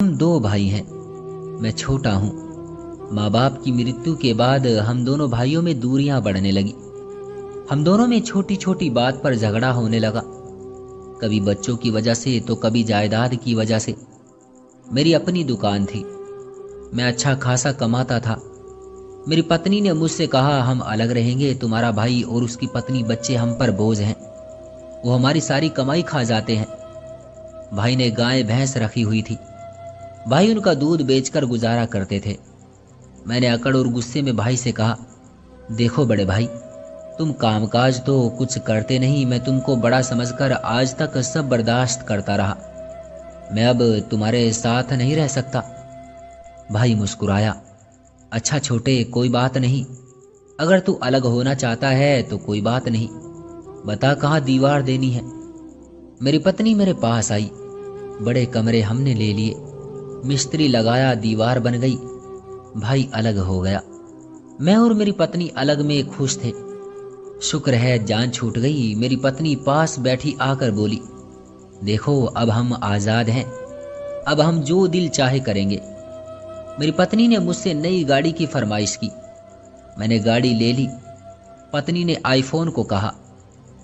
ہم 2 بھائی ہیں، میں چھوٹا ہوں۔ ماں باپ کی مرتیو کے بعد ہم دونوں بھائیوں میں دوریاں بڑھنے لگی۔ ہم دونوں میں چھوٹی چھوٹی بات پر جھگڑا ہونے لگا، کبھی بچوں کی وجہ سے تو کبھی جائیداد کی وجہ سے۔ میری اپنی دکان تھی، میں اچھا خاصا کماتا تھا۔ میری پتنی نے مجھ سے کہا ہم الگ رہیں گے، تمہارا بھائی اور اس کی پتنی بچے ہم پر بوجھ ہیں، وہ ہماری ساری کمائی کھا جاتے ہیں۔ بھائی نے گائے بھینس رکھی ہوئی تھی، بھائی ان کا دودھ بیچ کر گزارا کرتے تھے۔ میں نے اکڑ اور غصے میں بھائی سے کہا، دیکھو بڑے بھائی، تم کام کاج تو کچھ کرتے نہیں، میں تم کو بڑا سمجھ کر آج تک سب برداشت کرتا رہا، میں اب تمہارے ساتھ نہیں رہ سکتا۔ بھائی مسکرایا، اچھا چھوٹے، کوئی بات نہیں، اگر تو الگ ہونا چاہتا ہے تو کوئی بات نہیں، بتا کہاں دیوار دینی ہے۔ میری پتنی میرے پاس آئی، بڑے کمرے ہم نے لے لیے، مستری لگایا، دیوار بن گئی، بھائی الگ ہو گیا۔ میں اور میری پتنی الگ میں خوش تھے۔ شکر ہے جان چھوٹ گئی۔ میری پتنی پاس بیٹھی آ کر بولی، دیکھو اب ہم آزاد ہیں، اب ہم جو دل چاہے کریں گے۔ میری پتنی نے مجھ سے نئی گاڑی کی فرمائش کی، میں نے گاڑی لے لی۔ پتنی نے آئی فون کو کہا،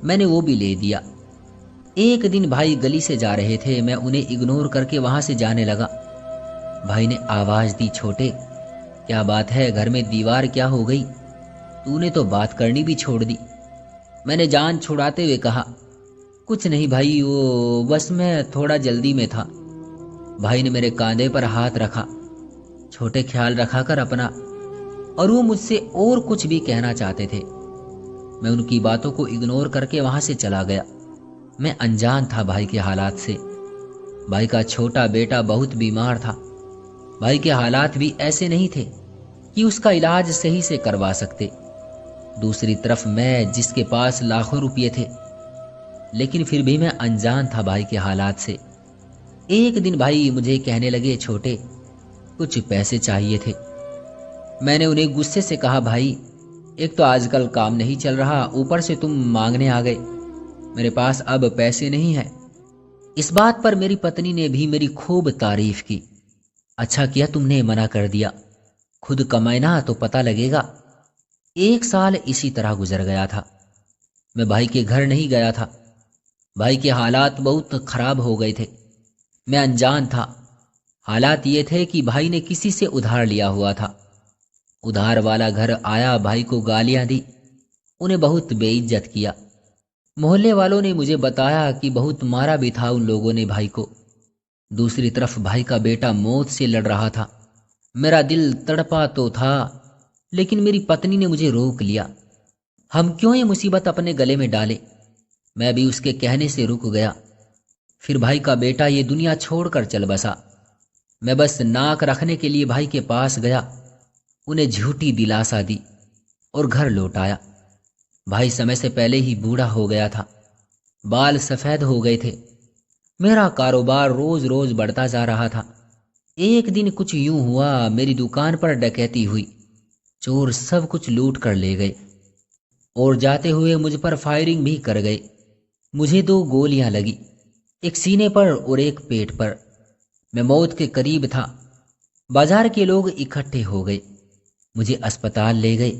میں نے وہ بھی لے دیا۔ ایک دن بھائی گلی سے جا رہے تھے، میں انہیں اگنور کر کے وہاں سے جانے لگا۔ بھائی نے آواز دی، چھوٹے کیا بات ہے، گھر میں دیوار کیا ہو گئی، تو نے تو بات کرنی بھی چھوڑ دی۔ میں نے جان چھڑاتے ہوئے کہا، کچھ نہیں بھائی، وہ بس میں تھوڑا جلدی میں تھا۔ بھائی نے میرے کاندھے پر ہاتھ رکھا، چھوٹے خیال رکھا کر اپنا، اور وہ مجھ سے اور کچھ بھی کہنا چاہتے تھے۔ میں ان کی باتوں کو اگنور کر کے وہاں سے چلا گیا۔ میں انجان تھا بھائی کے حالات سے۔ بھائی کا چھوٹا بیٹا بہت بیمار تھا، بھائی کے حالات بھی ایسے نہیں تھے کہ اس کا علاج صحیح سے کروا سکتے۔ دوسری طرف میں جس کے پاس لاکھوں روپے تھے، لیکن پھر بھی میں انجان تھا بھائی کے حالات سے۔ ایک دن بھائی مجھے کہنے لگے، چھوٹے کچھ پیسے چاہیے تھے۔ میں نے انہیں غصے سے کہا، بھائی ایک تو آج کل کام نہیں چل رہا، اوپر سے تم مانگنے آ گئے، میرے پاس اب پیسے نہیں ہیں۔ اس بات پر میری پتنی نے بھی میری خوب تعریف کی، اچھا کیا تم نے منع کر دیا، خود کمائے نا تو پتہ لگے گا۔ 1 سال اسی طرح گزر گیا تھا، میں بھائی کے گھر نہیں گیا تھا۔ بھائی کے حالات بہت خراب ہو گئے تھے، میں انجان تھا۔ حالات یہ تھے کہ بھائی نے کسی سے ادھار لیا ہوا تھا۔ ادھار والا گھر آیا، بھائی کو گالیاں دی، انہیں بہت بے عزت کیا۔ محلے والوں نے مجھے بتایا کہ بہت مارا بھی تھا ان لوگوں نے بھائی کو۔ دوسری طرف بھائی کا بیٹا موت سے لڑ رہا تھا، میرا دل تڑپا تو تھا، لیکن میری پتنی نے مجھے روک لیا۔ ہم کیوں یہ مصیبت اپنے گلے میں ڈالے، میں بھی اس کے کہنے سے رک گیا۔ پھر بھائی کا بیٹا یہ دنیا چھوڑ کر چل بسا۔ میں بس ناک رکھنے کے لیے بھائی کے پاس گیا، انہیں جھوٹی دلاسا دی اور گھر لوٹ آیا۔ بھائی سمے سے پہلے ہی بوڑھا ہو گیا تھا، بال سفید ہو گئے تھے۔ میرا کاروبار روز روز بڑھتا جا رہا تھا۔ ایک دن کچھ یوں ہوا، میری دکان پر ڈکیتی ہوئی، چور سب کچھ لوٹ کر لے گئے اور جاتے ہوئے مجھ پر فائرنگ بھی کر گئے۔ مجھے 2 گولیاں لگی، ایک سینے پر اور ایک پیٹ پر۔ میں موت کے قریب تھا۔ بازار کے لوگ اکٹھے ہو گئے، مجھے اسپتال لے گئے۔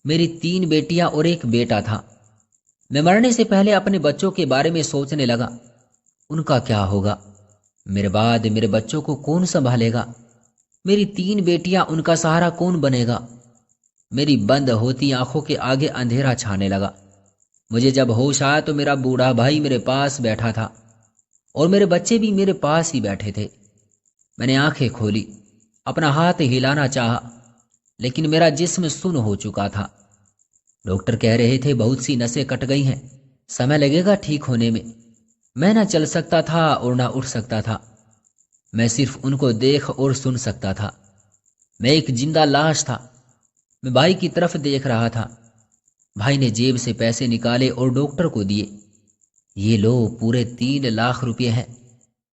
میری 3 بیٹیاں اور ایک بیٹا تھا۔ میں مرنے سے پہلے اپنے بچوں کے بارے میں سوچنے لگا، ان کا کیا ہوگا، میرے بعد میرے بچوں کو کون سنبھالے گا، میری 3 بیٹیاں، ان کا سہارا کون بنے گا۔ میری بند ہوتی آنکھوں کے آگے اندھیرا چھانے لگا۔ مجھے جب ہوش آیا تو میرا بوڑھا بھائی میرے پاس بیٹھا تھا اور میرے بچے بھی میرے پاس ہی بیٹھے تھے۔ میں نے آنکھیں کھولی، اپنا ہاتھ ہلانا چاہا، لیکن میرا جسم سن ہو چکا تھا۔ ڈاکٹر کہہ رہے تھے بہت سی نسیں کٹ گئی ہیں، سمے لگے گا ٹھیک ہونے میں۔ میں نہ چل سکتا تھا اور نہ اٹھ سکتا تھا، میں صرف ان کو دیکھ اور سن سکتا تھا۔ میں ایک زندہ لاش تھا۔ میں بھائی کی طرف دیکھ رہا تھا۔ بھائی نے جیب سے پیسے نکالے اور ڈاکٹر کو دیے، یہ لو پورے 3 لاکھ روپے ہیں،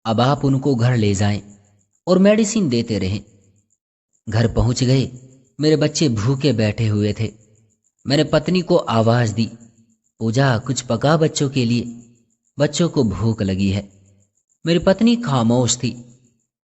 اب آپ ان کو گھر لے جائیں اور میڈیسن دیتے رہیں۔ گھر پہنچ گئے، میرے بچے بھوکے بیٹھے ہوئے تھے۔ میں نے پتنی کو آواز دی، پوجا کچھ پکا بچوں کے لیے، بچوں کو بھوک لگی ہے۔ میری پتنی خاموش تھی۔